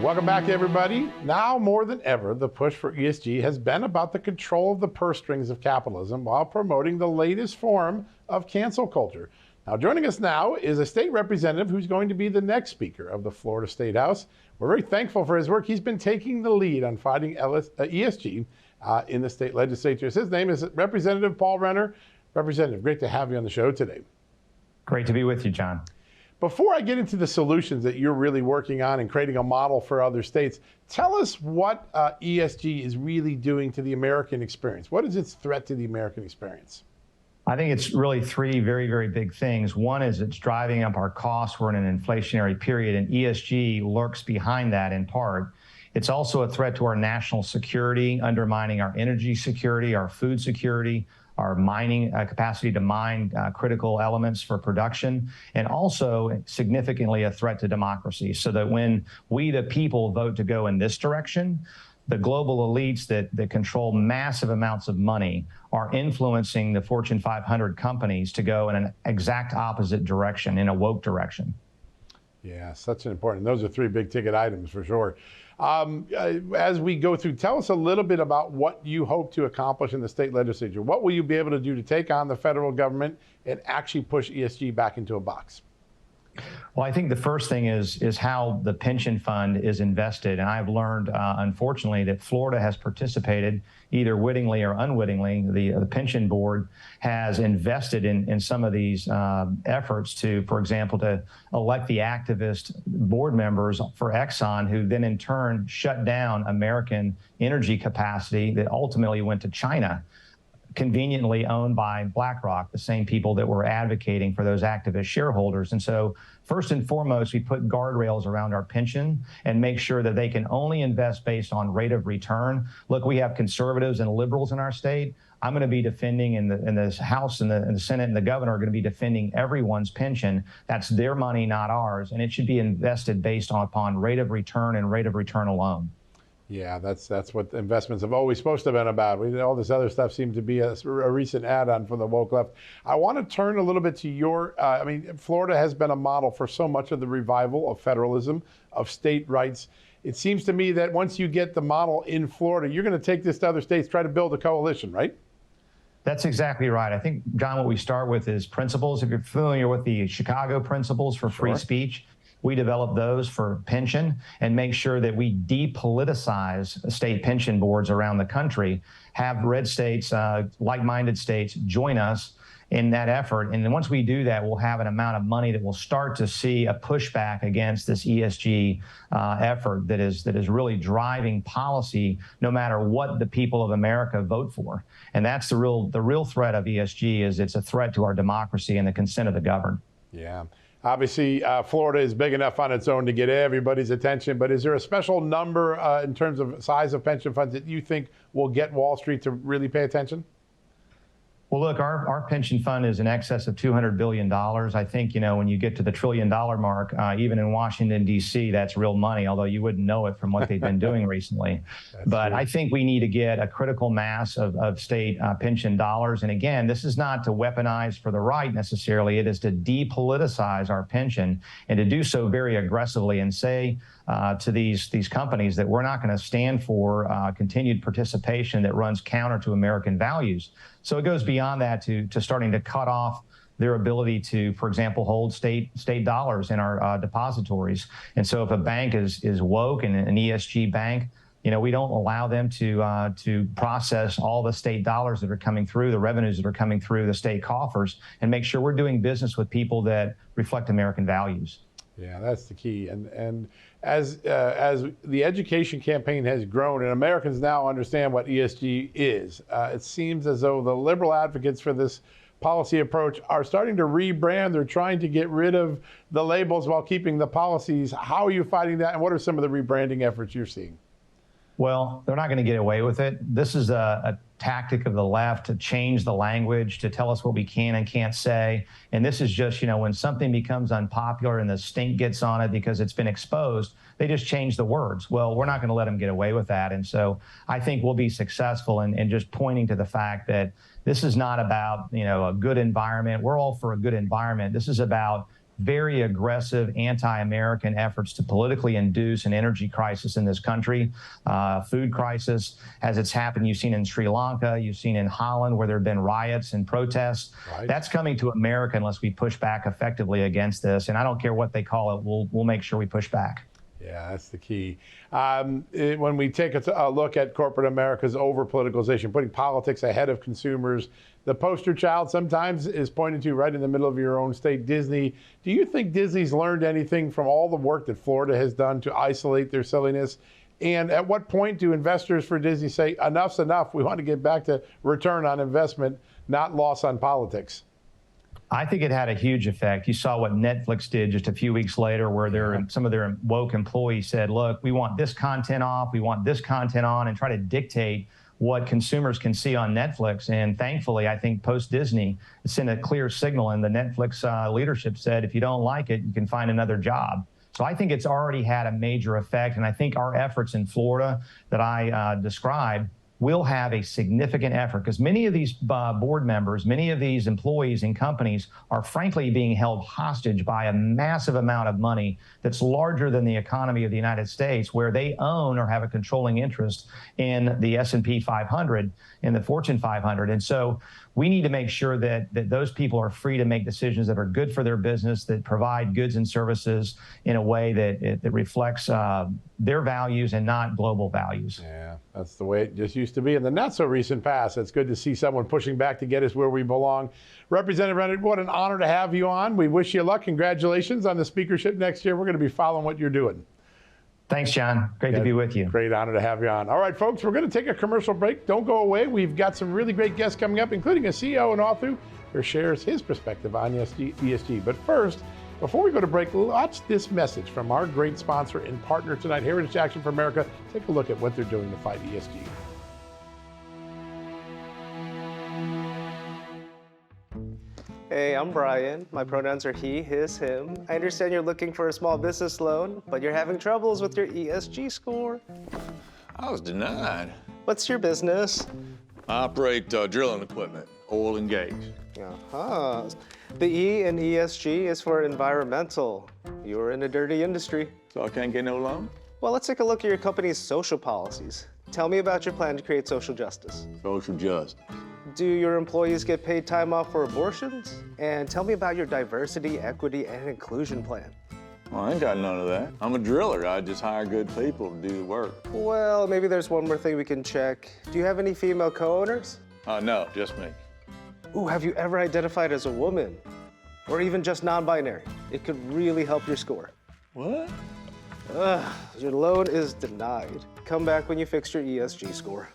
Welcome back, everybody. Now more than ever, the push for ESG has been about the control of the purse strings of capitalism while promoting the latest form of cancel culture. Now, joining us now is a state representative who's going to be the next speaker of the Florida State House. We're very thankful for his work. He's been taking the lead on fighting ESG in the state legislature. His name is Representative Paul Renner. Representative, great to have you on the show today. Great to be with you, John. Before I get into the solutions that you're really working on and creating a model for other states, tell us what ESG is really doing to the American experience. What is its threat to the American experience? I think it's really three very, very big things. One is it's driving up our costs. We're in an inflationary period, and ESG lurks behind that in part. It's also a threat to our national security, undermining our energy security, our food security, our mining capacity to mine critical elements for production, and also significantly a threat to democracy. So that when we, the people, vote to go in this direction, the global elites that control massive amounts of money are influencing the Fortune 500 companies to go in an exact opposite direction, in a woke direction. Yeah, such an important, those are three big ticket items for sure. As we go through, tell us a little bit about what you hope to accomplish in the state legislature. What will you be able to do to take on the federal government and actually push ESG back into a box? Well, I think the first thing is how the pension fund is invested. And I've learned, unfortunately, that Florida has participated, either wittingly or unwittingly. The pension board has invested in some of these efforts to, for example, to elect the activist board members for Exxon, who then in turn shut down American energy capacity that ultimately went to China, conveniently owned by BlackRock, the same people that were advocating for those activist shareholders. And so first and foremost, we put guardrails around our pension and make sure that they can only invest based on rate of return. Look, we have conservatives and liberals in our state. I'm going to be defending in the House and the Senate and the governor are going to be defending everyone's pension. That's their money, not ours. And it should be invested based upon rate of return and rate of return alone. Yeah, that's what investments have always supposed to have been about. All this other stuff seems to be a recent add-on from the woke left. I want to turn a little bit to your, Florida has been a model for so much of the revival of federalism, of state rights. It seems to me that once you get the model in Florida, you're going to take this to other states, try to build a coalition, right? That's exactly right. I think, John, what we start with is principles. If you're familiar with the Chicago principles for free speech, we develop those for pension and make sure that we depoliticize state pension boards around the country, have red states, like-minded states join us in that effort. And then once we do that, we'll have an amount of money that will start to see a pushback against this ESG effort that is really driving policy no matter what the people of America vote for. And that's the real threat of ESG, is it's a threat to our democracy and the consent of the governed. Yeah. Obviously, Florida is big enough on its own to get everybody's attention, but is there a special number in terms of size of pension funds that you think will get Wall Street to really pay attention? Well, look, our pension fund is in excess of $200 billion. I think, when you get to the $1 trillion mark, even in Washington, D.C., that's real money, although you wouldn't know it from what they've been doing recently. But true. I think we need to get a critical mass of state pension dollars. And again, this is not to weaponize for the right necessarily. It is to depoliticize our pension and to do so very aggressively and say to these companies that we're not going to stand for continued participation that runs counter to American values. So it goes beyond that to starting to cut off their ability to, for example, hold state dollars in our depositories. And so if a bank is woke and an ESG bank, we don't allow them to process all the state dollars that are coming through, the revenues that are coming through the state coffers, and make sure we're doing business with people that reflect American values. Yeah, that's the key. And as the education campaign has grown and Americans now understand what ESG is, it seems as though the liberal advocates for this policy approach are starting to rebrand. They're trying to get rid of the labels while keeping the policies. How are you fighting that? And what are some of the rebranding efforts you're seeing? Well, they're not going to get away with it. This is a tactic of the left to change the language, to tell us what we can and can't say. And this is just, when something becomes unpopular and the stink gets on it because it's been exposed, they just change the words. Well, we're not going to let them get away with that. And so I think we'll be successful in just pointing to the fact that this is not about, a good environment. We're all for a good environment. This is about very aggressive anti-American efforts to politically induce an energy crisis in this country, food crisis, as it's happened. You've seen in Sri Lanka, you've seen in Holland, where there have been riots and protests. Right. That's coming to America unless we push back effectively against this. And I don't care what they call it, we'll make sure we push back. Yeah, that's the key. When we take a look at corporate America's over-politicalization, putting politics ahead of consumers, the poster child sometimes is pointed to right in the middle of your own state, Disney. Do you think Disney's learned anything from all the work that Florida has done to isolate their silliness? And at what point do investors for Disney say, enough's enough, we want to get back to return on investment, not loss on politics? I think it had a huge effect. You saw what Netflix did just a few weeks later, where some of their woke employees said, look, we want this content off, we want this content on, and try to dictate what consumers can see on Netflix. And thankfully, I think post-Disney, it sent a clear signal, and the Netflix leadership said, if you don't like it, you can find another job. So I think it's already had a major effect, and I think our efforts in Florida that I described will have a significant effort, because many of these board members, many of these employees in companies are frankly being held hostage by a massive amount of money that's larger than the economy of the United States, where they own or have a controlling interest in the S&P 500, in the Fortune 500. And so we need to make sure that those people are free to make decisions that are good for their business, that provide goods and services in a way that reflects their values and not global values. Yeah, that's the way it just used to be in the not so recent past. It's good to see someone pushing back to get us where we belong. Representative Renner, what an honor to have you on. We wish you luck. Congratulations on the speakership next year. We're going to be following what you're doing. Thanks, John. Great to be with you. Great honor to have you on. All right, folks, we're going to take a commercial break. Don't go away. We've got some really great guests coming up, including a CEO and author who shares his perspective on ESG. But first, before we go to break, watch this message from our great sponsor and partner tonight, Heritage Action for America. Take a look at what they're doing to fight ESG. Hey, I'm Brian. My pronouns are he, his, him. I understand you're looking for a small business loan, but you're having troubles with your ESG score. I was denied. What's your business? I operate drilling equipment, oil and gas. Uh-huh. The E in ESG is for environmental. You're in a dirty industry. So I can't get no loan? Well, let's take a look at your company's social policies. Tell me about your plan to create social justice. Social justice. Do your employees get paid time off for abortions? And tell me about your diversity, equity, and inclusion plan. Well, I ain't got none of that. I'm a driller. I just hire good people to do the work. Well, maybe there's one more thing we can check. Do you have any female co-owners? No, just me. Ooh, have you ever identified as a woman? Or even just non-binary? It could really help your score. What? Your loan is denied. Come back when you fix your ESG score.